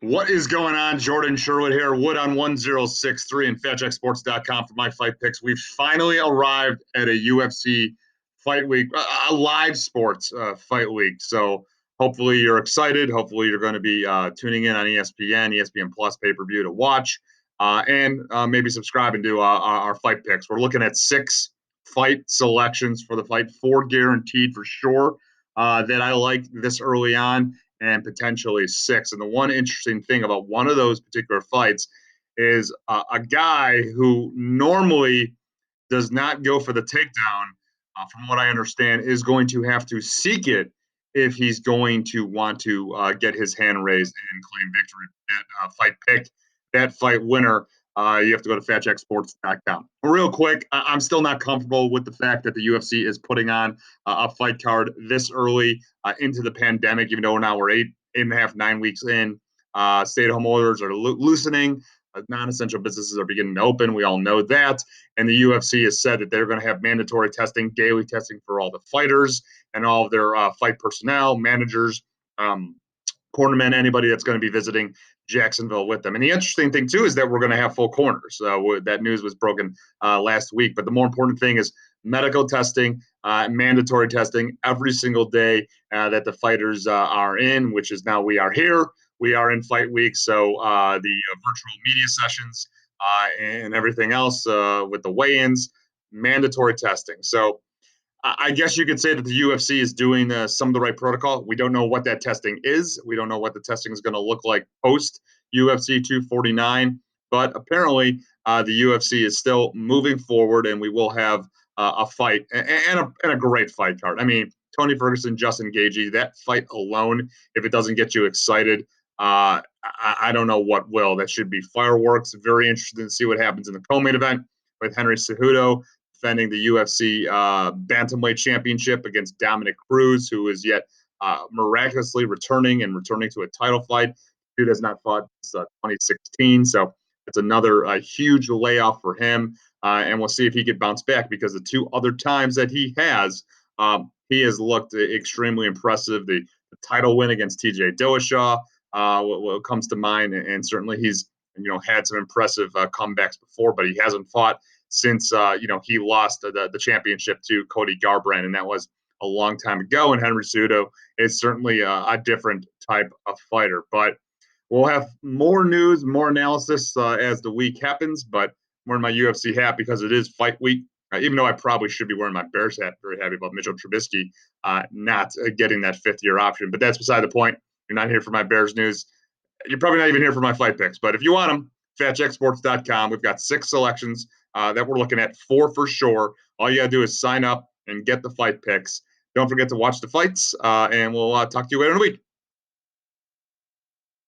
What is going on? Jordan Sherwood here, Wood on 1063 and FatJackSports.com for my fight picks. We've finally arrived at a UFC fight week, a live sports fight week. So hopefully you're excited. Hopefully you're going to be tuning in on ESPN Plus pay-per-view to watch and maybe subscribe and do our fight picks. We're looking at 6 fight selections for the fight, 4 guaranteed for sure that I like this early on, and potentially 6. And the one interesting thing about one of those particular fights is a guy who normally does not go for the takedown, from what I understand, is going to have to seek it if he's going to want to get his hand raised and claim victory. That fight pick, that fight winner, you have to go to fatjacksports.com. Real quick, I'm still not comfortable with the fact that the UFC is putting on a fight card this early into the pandemic, even though now we're 8.5, 9 weeks in. Stay-at-home orders are loosening. Non-essential businesses are beginning to open. We all know that. And the UFC has said that they're going to have mandatory testing, daily testing for all the fighters and all of their fight personnel, managers, cornermen, anybody that's going to be visiting Jacksonville with them. And the interesting thing, too, is that we're going to have full corners. That news was broken last week. But the more important thing is medical testing, mandatory testing every single day that the fighters are in, which is now we are here. We are in fight week. So the virtual media sessions and everything else with the weigh-ins, mandatory testing. So I guess you could say that the UFC is doing some of the right protocol. We don't know what that testing is. We don't know what the testing is going to look like post UFC 249. But apparently, the UFC is still moving forward, and we will have a fight and a great fight card. I mean, Tony Ferguson, Justin Gaethje, that fight alone, if it doesn't get you excited, I don't know what will. That should be fireworks. Very interested to see what happens in the co-main event with Henry Cejudo defending the UFC Bantamweight Championship against Dominic Cruz, who is yet miraculously returning to a title fight. Dude has not fought since 2016, so it's another huge layoff for him. And we'll see if he can bounce back, because the 2 other times that he has looked extremely impressive. The title win against TJ Dillashaw, what comes to mind, and certainly he's had some impressive comebacks before, but he hasn't fought since he lost the championship to Cody Garbrandt, and that was a long time ago. And Henry Cejudo is certainly a different type of fighter. But we'll have more news, more analysis as the week happens. But I'm wearing my UFC hat because it is fight week. Even though I probably should be wearing my Bears hat, very happy about Mitchell Trubisky not getting that 5th-year option. But that's beside the point. You're not here for my Bears news. You're probably not even here for my fight picks. But if you want them, FatJackSports.com. We've got 6 selections that we're looking at, 4 for sure. All you got to do is sign up and get the fight picks. Don't forget to watch the fights, and we'll talk to you later in the week.